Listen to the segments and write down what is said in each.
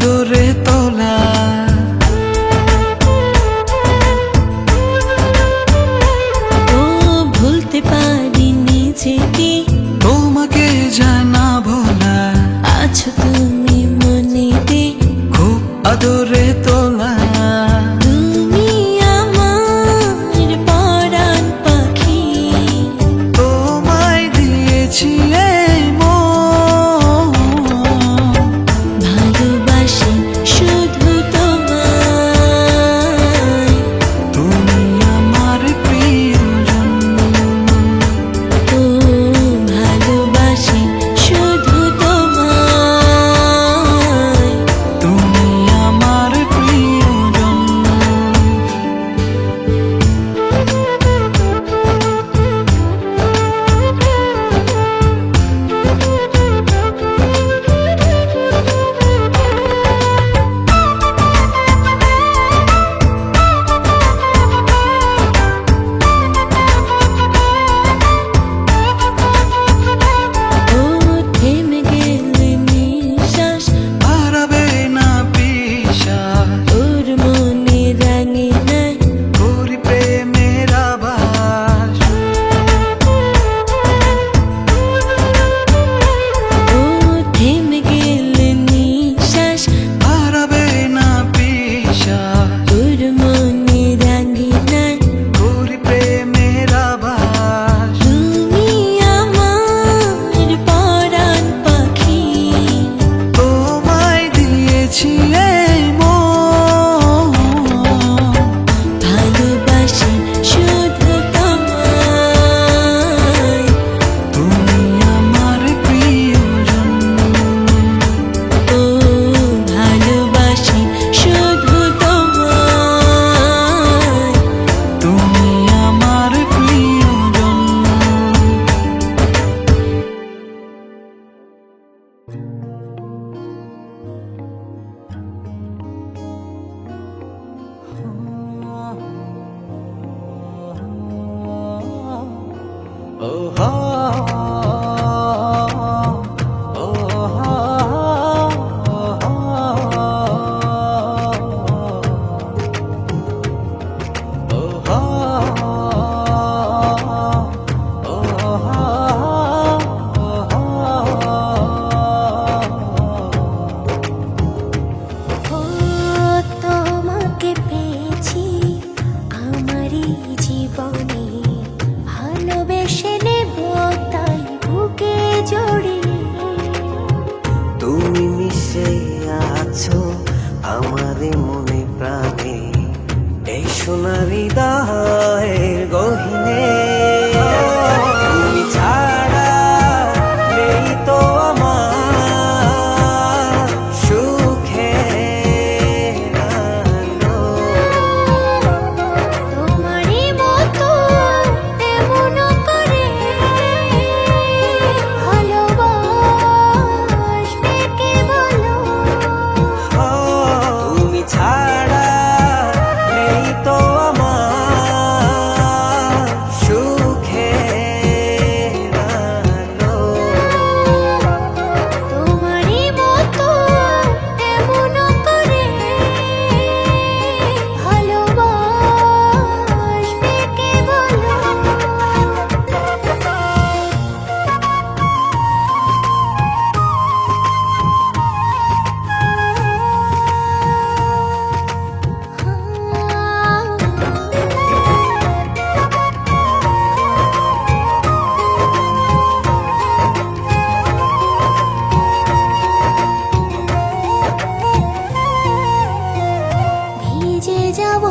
আদরে তোলা। ও ভুলতে পারি নিজেকে, তোমাকে জানাবো না। আছো তুমি মনেতে, খুব আদরে তোলা। তুমি আমার পরাণ পাখি। তোমায় দিয়েছি এই মন, ভালোবাসি শুধু তোমায়। তুমি আমার প্রিয়জন। ও ভালোবাসি শুধু তোমায়। তুমি আমার প্রিয়জন। ও থেমে গেলে নিঃশ্বাস, হারাবে না বিশ্বাস। ওর মনে রাঙে নাই করি প্রেমের আভাস। ও থেমে গেলে নিঃশ্বাস, হারাবে না বিশ্বাস। ওর মনে রাঙে নাই করি প্রেমের আভাস। তুমি আমার পরাণ পাখি। তোমায় দিয়েছি এই মন, ভালোবাসি শুধু তোমায়। তুমি আমার প্রিয়জন। ও ভালোবাসি শুধু তোমায়। তুমি আমার প্রিয়জন। ও তোমাকে পেয়েছি আমারই জীবনে, ভালোবেসে নেব তাই বুকে জড়িয়ে। তুমি মিশে আছো আমার মনে প্রাণে, এই সোনার হৃদয়ের গহীনে। তুমি ছাড়া নেই তো আমার সুখের আলো। তোমারই মতো এমন করে ভালোবাসবে কে বলো। তুমি ছাড়া নেই তো আমার সুখের আলো। তোমারই মতো এমন করে ভালোবাসবে কে বলো। ভিজে যাব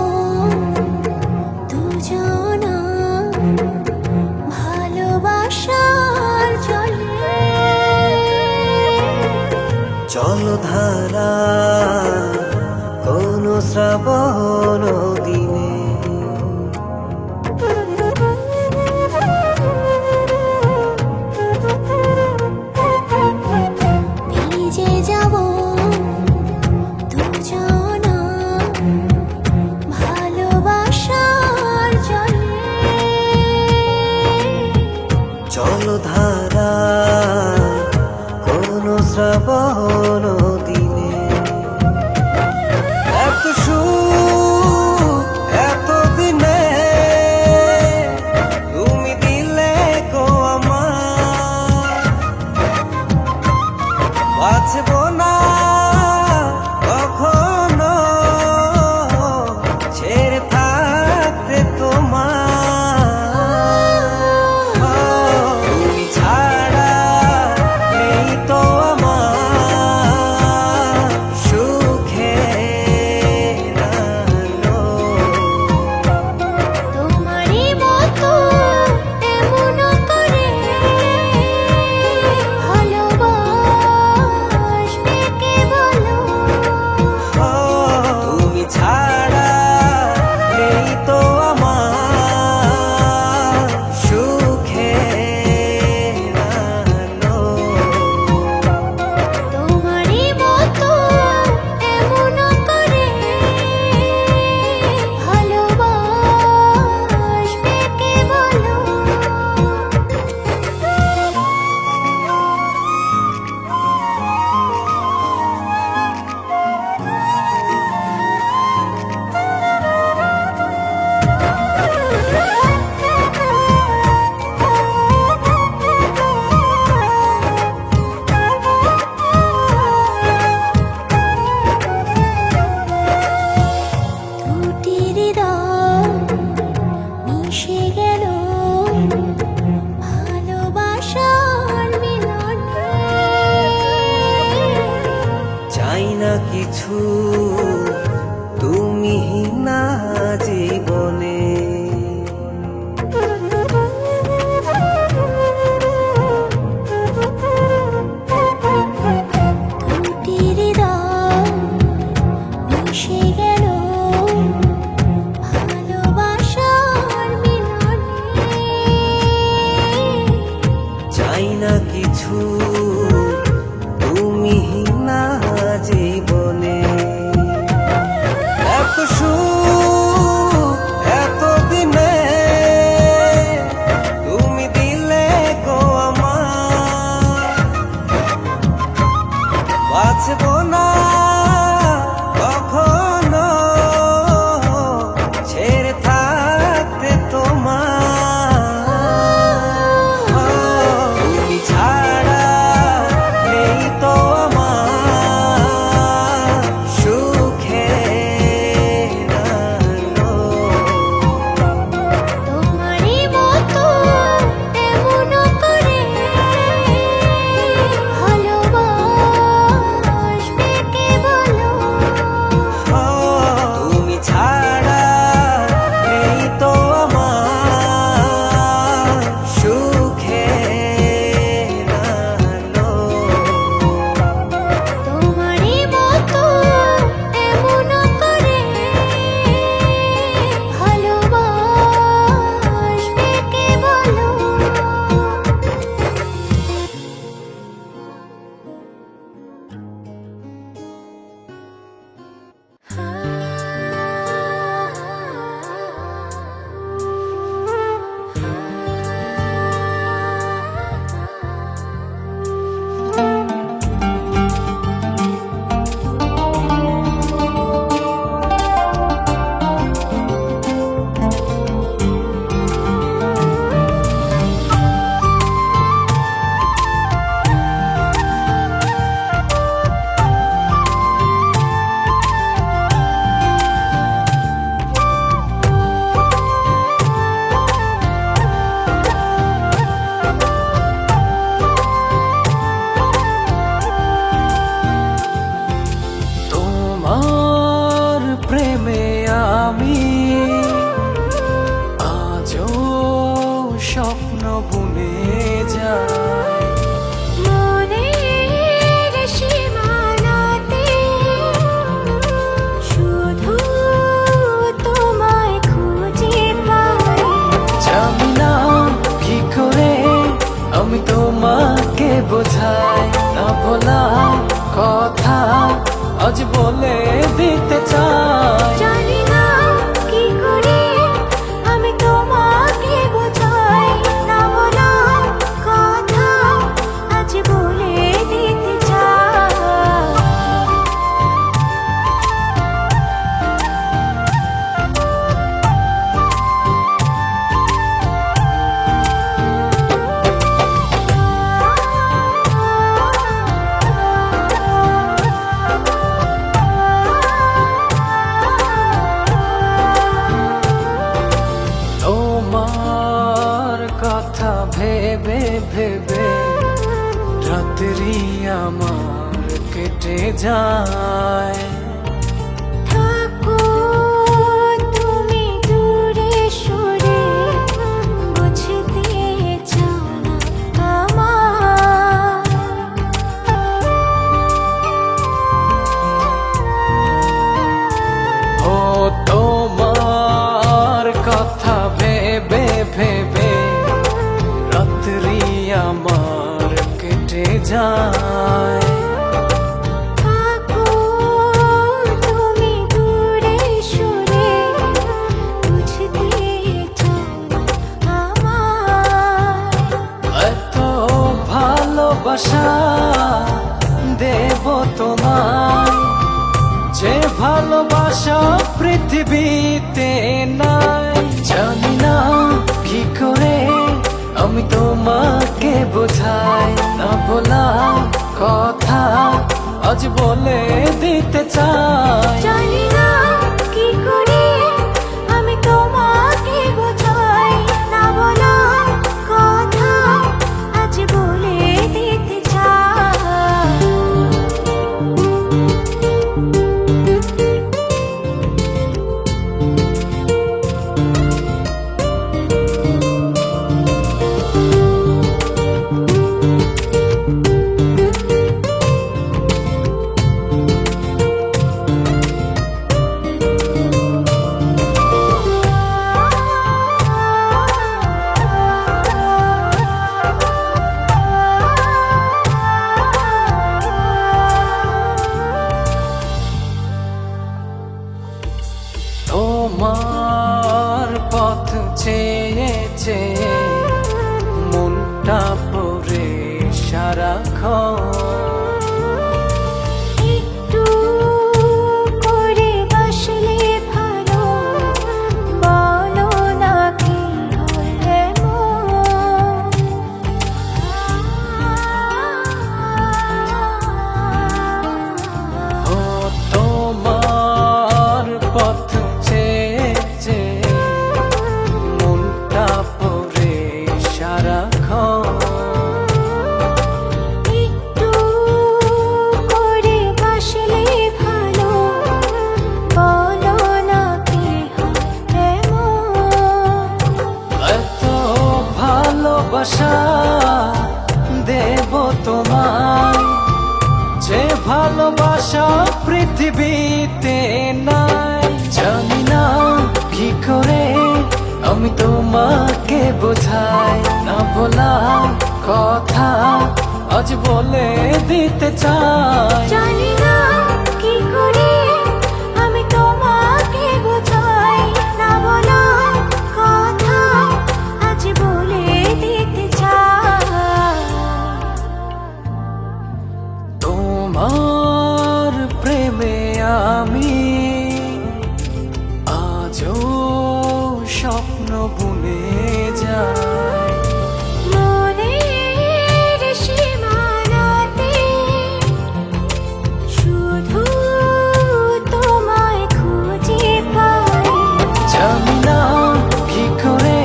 দুজনা ভালোবাসার জলে। জলধারা কোন শ্রাবণ দিনে, ভিজে যাব দুজনা ভালোবাসার জলে। জলধারা কোন শ্রাবণ দিনে। কিছু তুমি না জীবনে। দুটি হৃদয় মিশে গেল ভালোবাসার মিলনে। চাই না কিছু তুমি না জীবনে। এত সুখ এত দিনে তুমি দিলে গো আমার, বাঁচব না কখনো ছেড়ে থাকতে তোমার। তুমি ছাড়া নেই তো আমার সুখের আলো। তোমারই মতো এমন করে ভালোবাসবে কে বলো? তুমি ছাড়া নেই তো আমার সুখের আলো। তোমারই মতো এমন করে ভালোবাসবে কে বলো? তোমার প্রেমে আমি আজও স্বপ্ন বুনে যাই। মনের সীমানাতে শুধু তোমায় খুঁজে পাই। জানি না কি করে আমি তোমাকে বোঝাই, না বলা কথা আজ বলে দিতে চাই। জানি না কি করে আমি তোমাকে বোঝাই, না বলা কথা আজ বলে দিতে চাই। তোমার কথা ভেবে ভেবে রাত্রি আমার কেটে যায়। থাকো তুমি দূরে সরে, বুঝতে চাও না আমার। ও তোমার কথা ভেবে ভেবে রাত্রি আমার কেটে যায়। থাকো তুমি দূরে সরে, বুঝতে চাও না আমার। এত ভালোবাসা দেব তোমায়, যে ভালোবাসা পৃথিবীতে নাই। জানি না কি করে আমি তোমাকে বোঝাই, না বলা কথা আজ বলে দিতে চাই। জানি না কি করে আমি তোমাকে বোঝাই, না বলা কথা আজ বলে দিতে চাই। তোমার পথ চেয়ে চেয়ে মনটা পড়ে সারাক্ষণ। একটু করে বাসলে ভালো, বলো না কি হলে ও তোমার পথ চেয়ে চেয়ে মনটা পড়ে সারাক্ষণ। একটু করে বাসলে ভালো, বলো না কি হলে এত ভালোবাসা দেব তোমায়, যে ভালোবাসা পৃথিবীতে নাই। জানি না কি করে আমি তোমাকে বোঝাই, না বলা কথা আজ বলে দিতে চাই। জানি না কি করে আমি তোমাকে বোঝাই, না বলা কথা আজ বলে দিতে চাই। তোমার প্রেমে আমি আজও স্বপ্ন বুনে যাই। মনের সীমানাতে শুধু তোমায় খুঁজে পাই। জানি না কি করে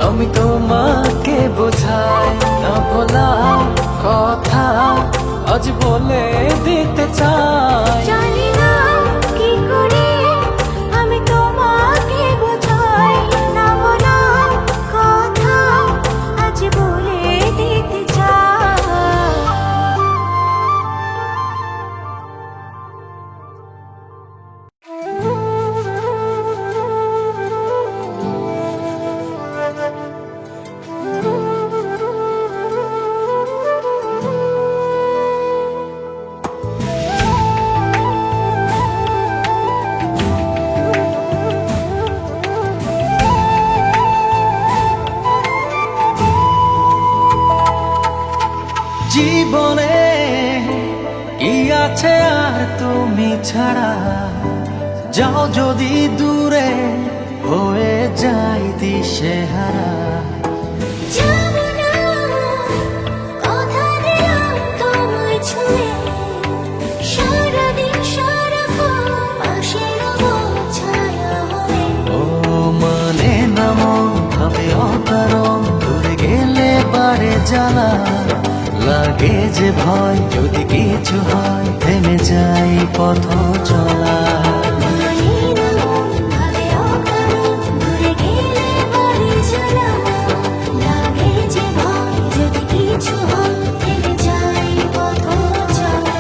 আমি তোমাকে বোঝাই, না বলা কথা আজ বলে দিতে চাই। জানি না কি করে আমি তোমাকে বোঝাই, না বলা কথা আজ বলে দিতে চাই। জীবনে কি আছে আর তুমি ছাড়া, যাও যদি দূরে হয়ে যাই দিশেহারা। যাবো না, কথা দিলাম তোমায় ছুঁয়ে, সারাদিন সারাক্ষণ পাশে রবো ছায়া হয়ে। ও মানে না মন ভাবে অকারণ, দূরে গেলে বাড়ে জ্বালা লাগে যে ভয়, যদি কিছু হয় থেমে যাই পথ চলা। মানে না মন ভাবে অকারণ, দূরে গেলে বাড়ি জ্বালা লাগে যে ভয়, যদি কিছু হয় থেমে যাই পথ চলা।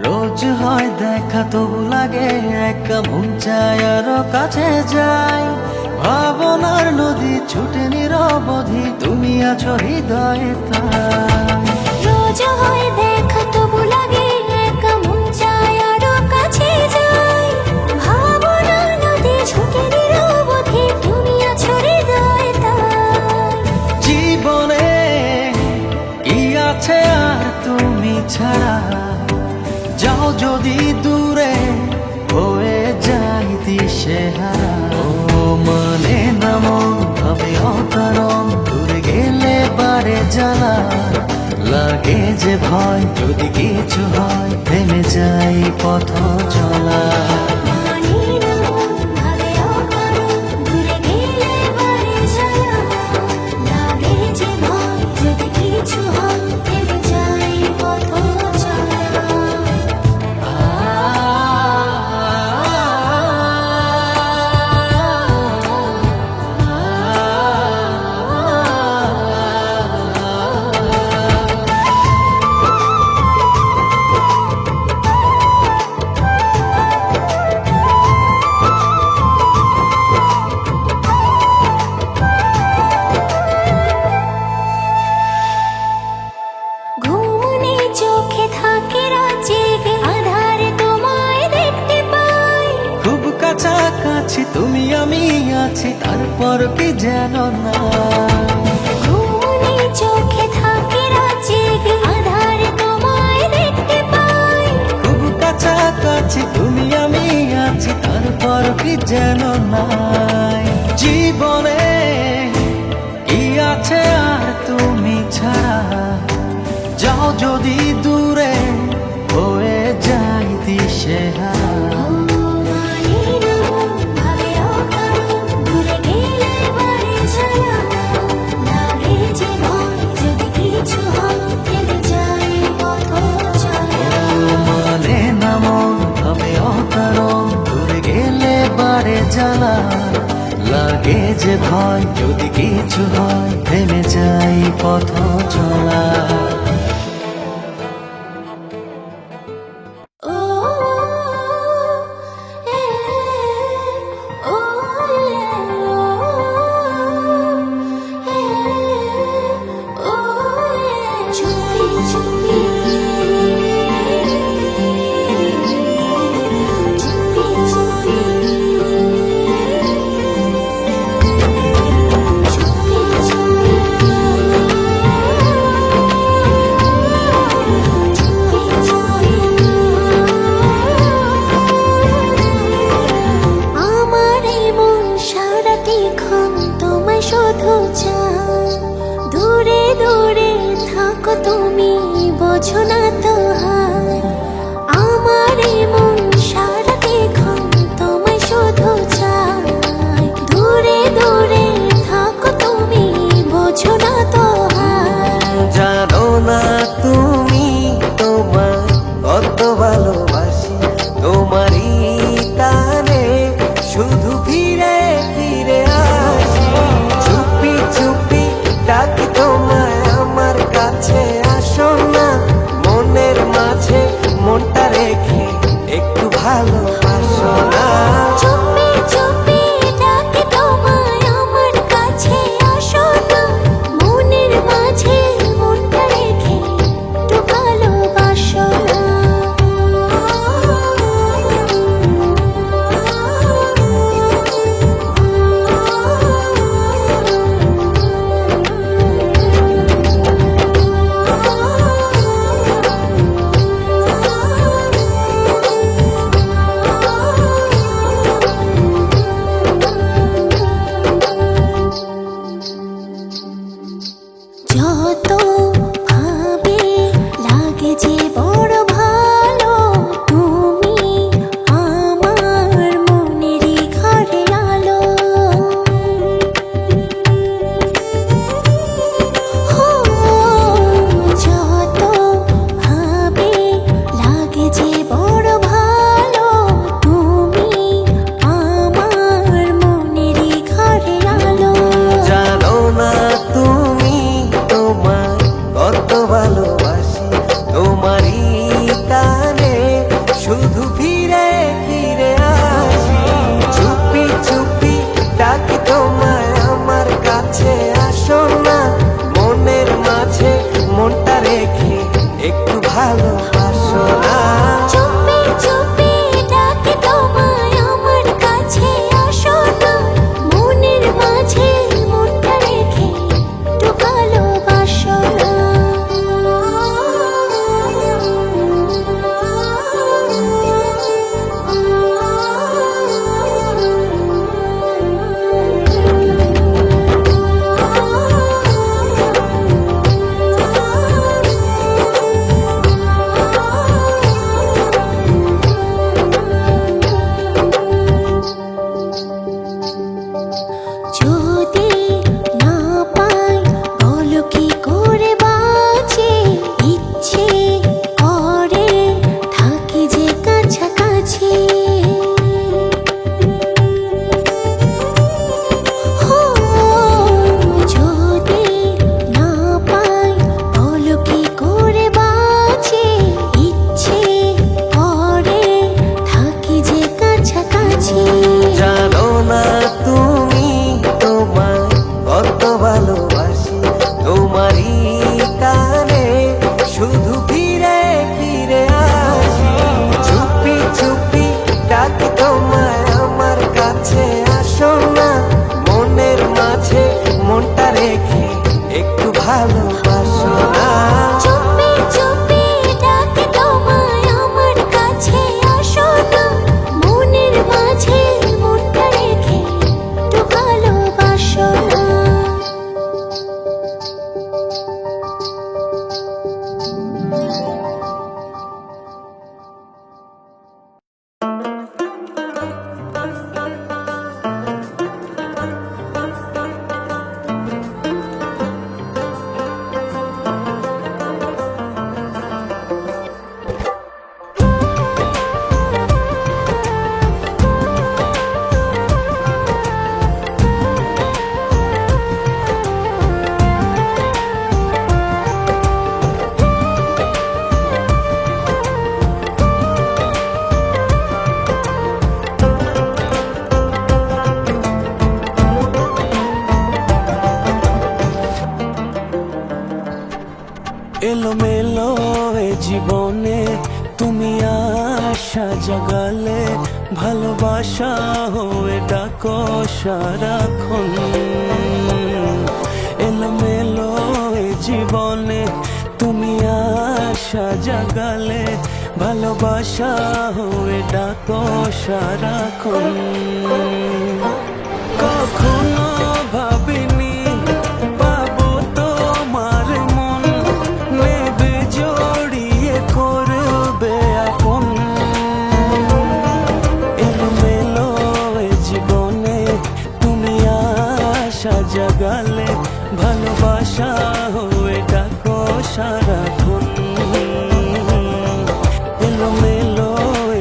রোজ হয় দেখা তবু লাগে একা, মন চায় আরো কাছে যাই। ভাবনার নদী ছুটে নিরবধি, তুমি আছো হৃদয়ে তাই। রোজ হয় দেখা তবু লাগে একা, মন চায় আরো কাছে যাই। ভাবনা নদী ছুটে নিরবধি, তুমি আছো হৃদয়ে তাই। জীবনে কি আছে আর তুমি ছাড়া, যাও যদি দূরে হয়ে যাই দিশেহারা। ও মানে না মন ভাবে অকারণ, দূরে গেলে বাড়ে জ্বালা লাগে যে ভয়, যদি কিছু হয় থেমে যাই পথ চলা। মানে না মন ভাবে অকারণ, দূরে গেলে বাড়ি জ্বালা লাগে যে ভয়, যদি কিছু হয় থেমে যাই পথ চলা। আ তুমি আমি আছি তারপর কি যেন না ঘুমনে চোখে থাকে রাত জেগে আধারে তোমায় দেখতে পাই খুব কাছাকাছি তুমি আমি আছি তারপর কি যেন নাই জীবনে কি আছে আর তুমি ছাড়া যাও যদি দূরে হয়ে যাই দিশেহারা মানে না মন ভাবে অকারণ দূরে গেলে বাড়ি চলা লাগে যে ভয় যদি কিছু হয় থেমে যায় পথ চলা মানে না মন ভাবে অকারণ দূরে গেলে বাড়ে জ্বালা লাগে যে ভয় যদি কিছু হয় থেমে যাই পথ চলা ও এ ও এ ও চুপি চুপি চুপি চুপি আমার এই মন সারাদিক্ষণ তোমায় শুধু চায় দূরে দূরে থাকো তুমি বোঝো না তো হায় আমার এই মন সারাদিক্ষণ তোমায় শুধু চায় দূরে দূরে থাকো তুমি বোঝো না তো হায় জানো না তুমি তোমার কত ভালোবাসি তোমারই টানে শুধু ফিরে ফিরে আসি চুপি চুপি ডাকি তোমায় আমার কাছে আসো না মনের মাঝে মনটা রেখে একটু ভালোবাসো না চুপি চুপি ডাকি তোমায় আমার কাছে আসো না মনের মাঝে মনটা রেখে একটু ভালোবাসো না যত ভাবে লাগে যে বড় ভালো তুমি আমার মনেরই ঘরে আলো হো যত ভাবে লাগে যে বড় ভালো তুমি আমার মনেরই ঘরে আলো জানো না তুমি তোমার কত ভালোবাসি তোমারই টানে শুধু ফিরে ফিরে আসি চুপি চুপি ডাকি তোমায় আমার কাছে আসো না মনের মাঝে মনটা রেখে একটু ভালোবাসো না চুপি চুপি ডাকি তোমায় আমার কাছে আসো না মনের মাঝে মনটা রেখে একটু ভালোবাসো না এলোমেলো এ জীবনে তুমি আশা জাগালে, ভালোবাসা হয়ে ডাকো সারাক্ষণ। এলোমেলো এ জীবনে তুমি আশা জাগালে, ভালোবাসা হয়ে ডাকো সারাক্ষণ। কখনো ভাবিনি পাবো তোমার মন, নেবে জড়িয়ে করবে আপন। এলোমেলো এ জীবনে তুমি আশা জাগালে, ভালোবাসা হয়ে ডাকো সারাক্ষণ। এলোমেলো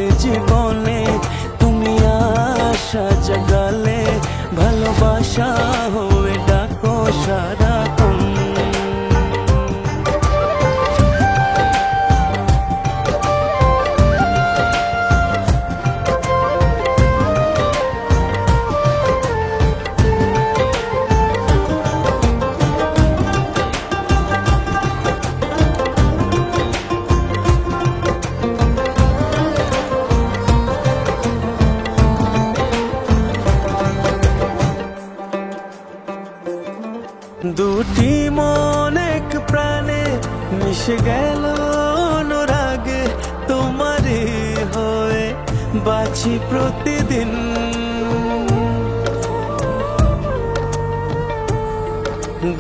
এ জীবনে তুমি আশা জাগালে, ভালোবাসা হয়ে ডাকো সারাক্ষণ। দুটি মন এক প্রাণে মিশে গেল অনুরাগে, তোমারই হয়ে বাঁচি প্রতিদিন।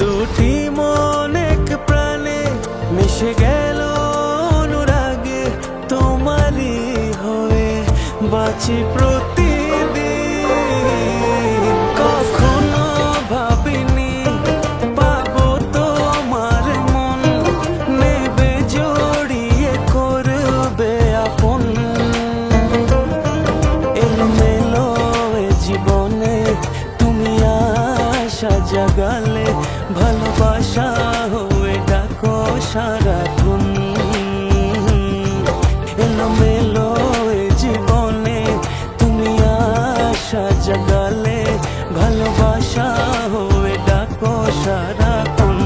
দুটি মন এক প্রাণে মিশে গেল অনুরাগে, তোমারই হয়ে বাঁচি প্রতিদিন। কখনো ভাবিনি পাবো তোমার মন, নেবে জড়িয়ে করবে আপন। এলোমেলো এ জীবনে তুমি আশা জাগালে, ভালোবাসা হয়ে ডাকো সারাক্ষণ। এলোমেলো এ জীবনে তুমি আশা জাগালে, ভালোবাসা হয়ে ডাকো সারাক্ষণ।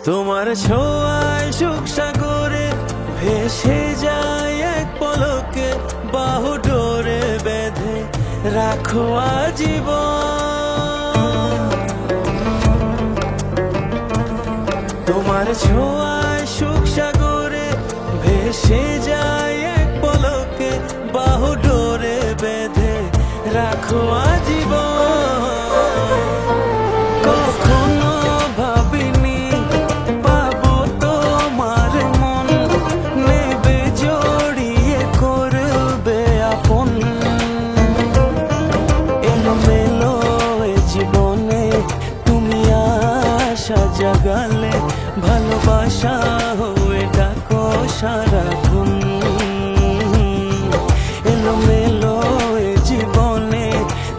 তোমার ছোঁয়ায় সুখ সাগরে ভেসে যায় এক পলকে, বাহু ডোরে বেঁধে রাখো আজীবন। তোমার ছোঁয়ায় সুখ সাগরে ভেসে যায় এক পলকে, বাহু ডোরে বেঁধে রাখো আজীবন। কখনো ভাবিনি পাবো তোমার মন, নেবে জড়িয়ে করবে আপন। এলোমেলো এ জীবনে তুমি আশা জাগালে, ভালোবাসা হয়ে ডাকো সারাক্ষণ। এলোমেলো এ জীবনে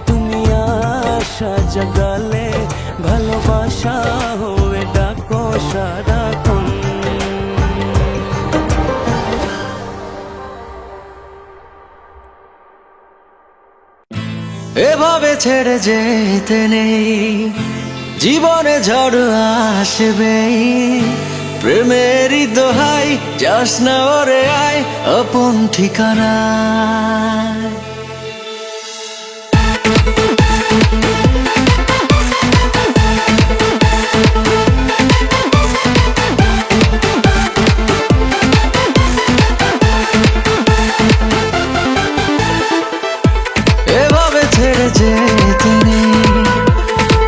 তুমি আশা জাগালে, ভালোবাসা হয়ে ডাকো সারাক্ষণ। এভাবে ছেড়ে যেতে নেই, জীবনে ঝড় আসবেই। প্রেমেরই দোহাই, যাস না ওরে আয় আপন ঠিকানায়। এভাবে ছেড়ে যেতে নেই,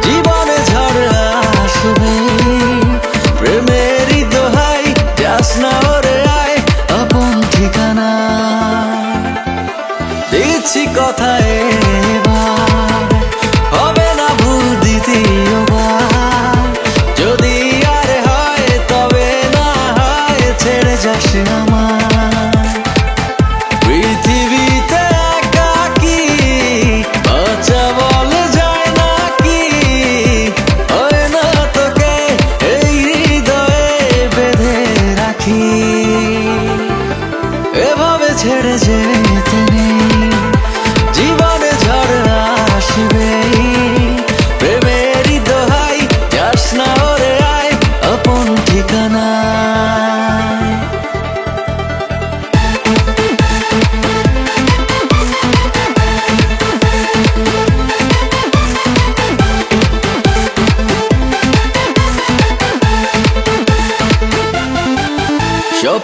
জীবনে ঝড় আসবে। প্রেমেরই দোহাই, যাস না ওরে আয় আপন ঠিকানা।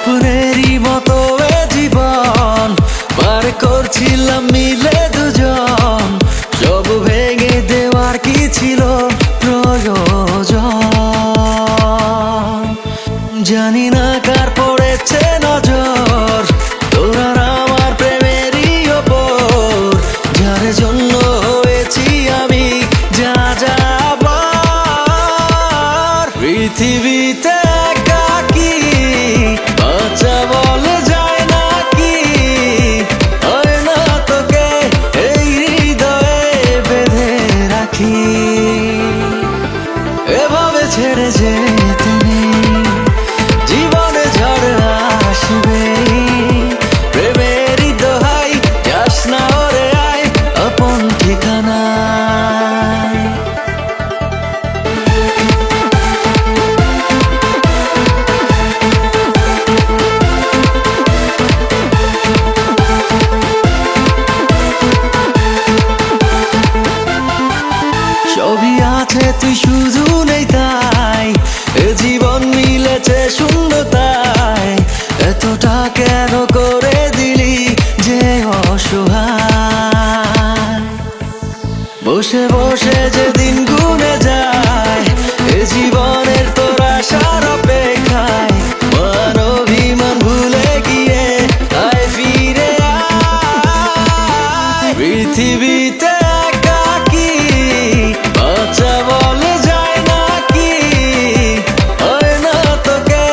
স্বপ্নেরই মতো এ জীবন পার করছিলাম মিলে দুজন, সব ভেঙে দেওয়ার কি ছিল প্রয়োজন? জানি না কার পড়েছে নজর তোর আর আমার প্রেমেরই ওপর, যার জন্য হয়েছি আমি যা যাবার। পৃথিবীতে একাকী বাঁচা বলে যায় নাকি, হয় না তোকে এই হৃদয়ে বেঁধে রাখি। এভাবে ছেড়ে যেতে নেই, জীবনে ঝড় আসবে, প্রেমেরই দোহাই যাস না ওরে আয় আপন ঠিকানায়। সবই আছে তুই শুধু নেই তাই, এ জীবন মিলেছে শূন্যতায়, এতটা কেন করে দিলি যে অসহায়? বসে বসে যে দিন গুনে যায় এ জীবনের তোর আশার অপেক্ষায়, মান অভিমান ভুলে গিয়ে আয় ফিরে আয়। পৃথিবীতে একাকী বাঁচা বলে যায় নাকি, হয় না তোকে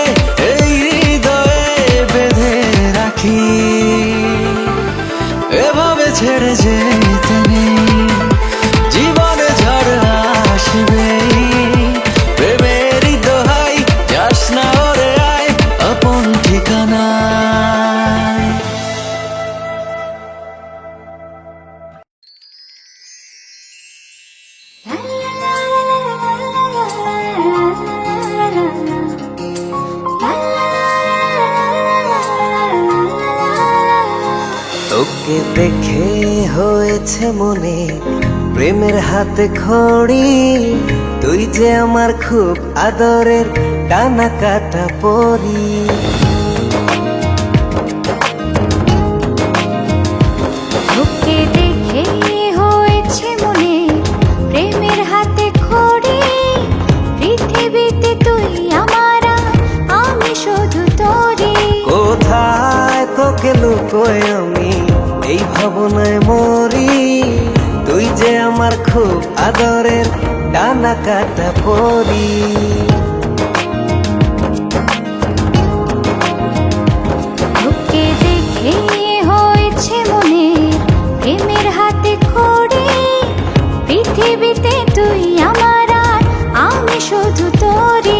এই হৃদয়ে বেঁধে রাখি। এভাবে ছেড়ে যেতে নেই, জীবনে ঝড় আসবে, প্রেমেরই দোহাই যাস না ওরে আয় আপন ঠিকানায়। তোকে দেখে হয়েছে মনে প্রেমের হাতে খড়ি, তুই যে আমার খুব আদরের ডানা কাটা পরি। তোকে দেখে হয়েছে মনে প্রেমের হাতে খড়ি, পৃথিবীতে তুই আমার আমি শুধু তোরি। কোথায় তোকে লুকোয় আমি এই ভাবনায় মরি, তুই যে আমার খুব আদরের ডানা কাটা পরি। তোকে দেখে হয়েছে মনে প্রেমের হাতে খড়ি, পৃথিবীতে তুই আমার আমি শুধু তোরি।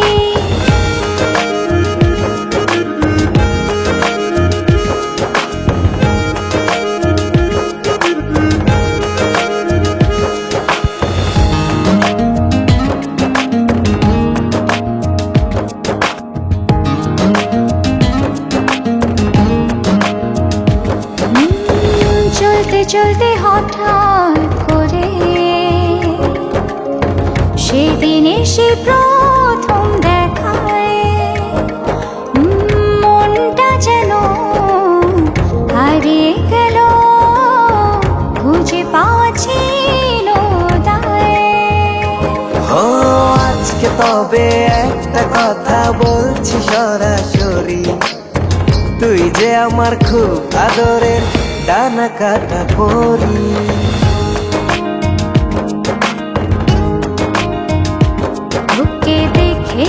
চলতে চলতে হঠাৎ করে সেদিন এসে প্রথম দেখায়, মনটা যেন হারিয়ে গেল, খুঁজে পাচ্ছি দায়। ও আজকে তবে একটা কথা বলছি সরাসরি, তুই যে আমার খুব আদরের ডানা কাটা পরি। তোকে দেখে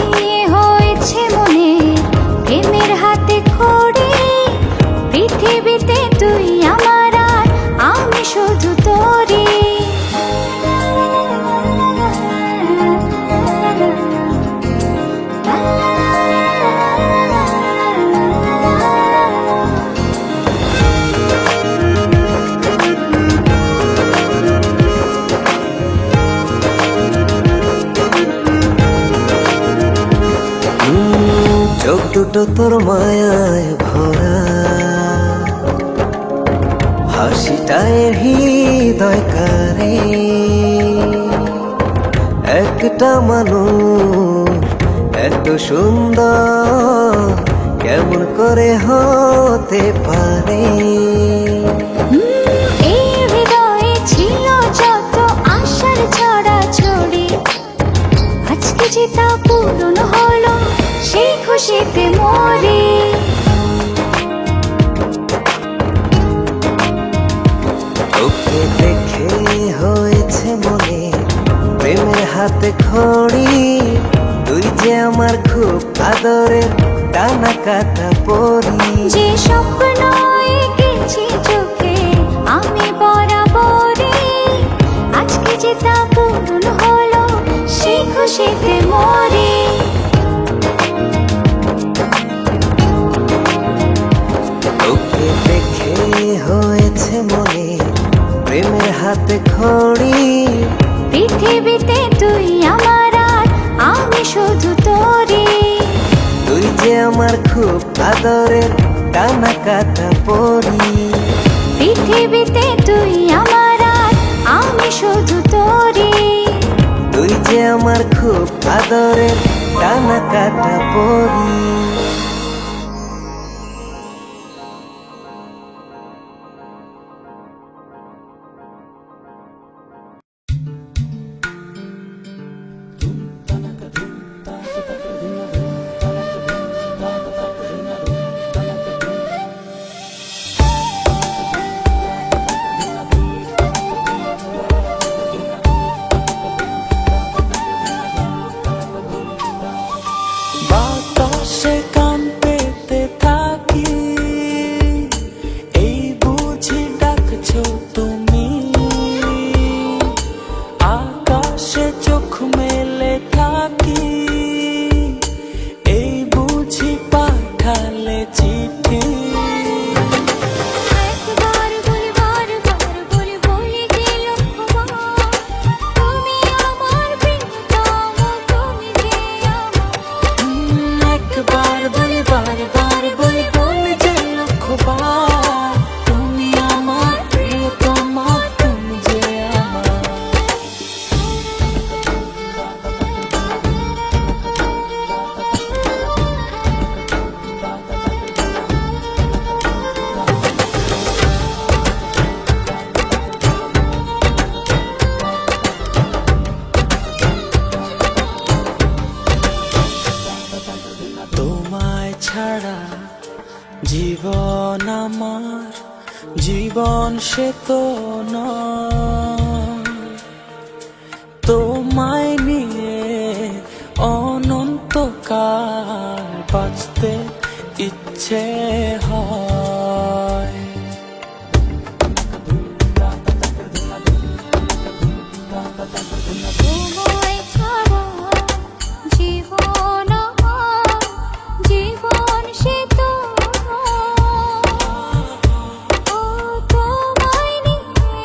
হয়েছে মনে প্রেমের হাতে খড়ি, পৃথিবীতে তুই আমার আমি শুধু তোরি। চোখ দুটো তোর মায়ায় ভরা, হাসিটায় হৃদয় কারে, একটা মানুষ এত সুন্দর কেমন করে হতে পারে? এই হৃদয়ে ছিল যত আশার ছড়াছড়ি, আজকে যে তা পূরণ হলো, সেই খুশিতে মরি। তোকে দেখে হয়েছে মনে প্রেমের হাতে খড়ি, তুই যে আমার খুব আদরের টানা কাটা পরি। যে স্বপ্ন এঁকেছি চোখে আমি বরাবরই, আজকে যে তা পূরণ হলো, সেই খুশিতে মরি। তোকে দেখে হয়েছে মনে প্রেমের হাতে খড়ি, পৃথিবীতে তুই আমার আর আমি শুধু তোরি। তুই যে আমার খুব আদরের টানা কাটা পরি। পৃথিবীতে তুই আমার আর আমি শুধু তোরি। তুই যে আমার খুব আদরের টানা কাটা পরি। বাতাসে কান পেতে থাকি, এই বুঝি ডাকছো তুমি। আকাশে চোখ মেলে থাকি, এই বুঝি পাঠালে চিঠি। একবার বলি বারবার বলি বলি যে লক্ষ্যবার, তুমি আমার প্রিয়তম, তুমি যে আমার। একবার বলি বারবার বলি বলি যে লক্ষ্যবার, তুমি আমার প্রিয়তমা, তুমি যে আমার। তোমায় ছাড়া জীবন আমার, জীবন সে তো নয়। তোমায় নিয়ে অনন্তকাল বাঁচতে ইচ্ছে হয়। তোমায় ছাড়া জীবন আমার, জীবন সে তো নয়। ও তোমায় নিয়ে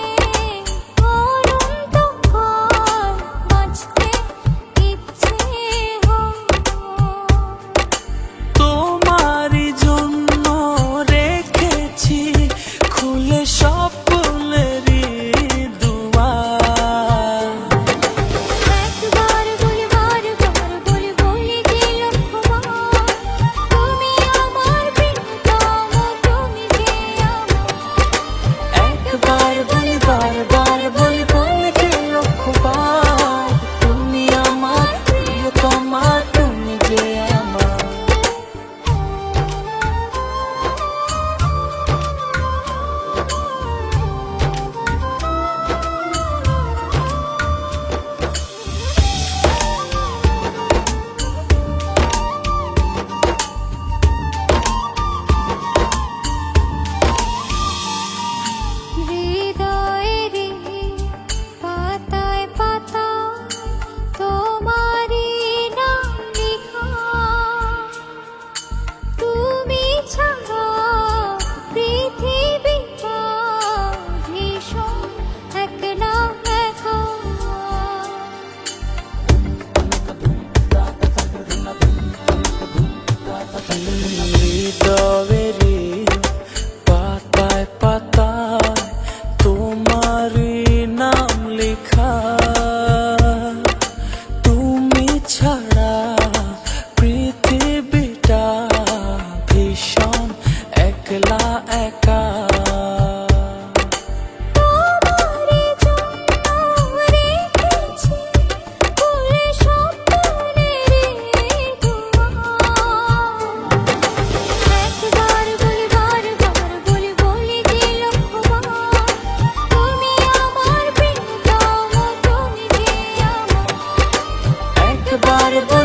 পারবো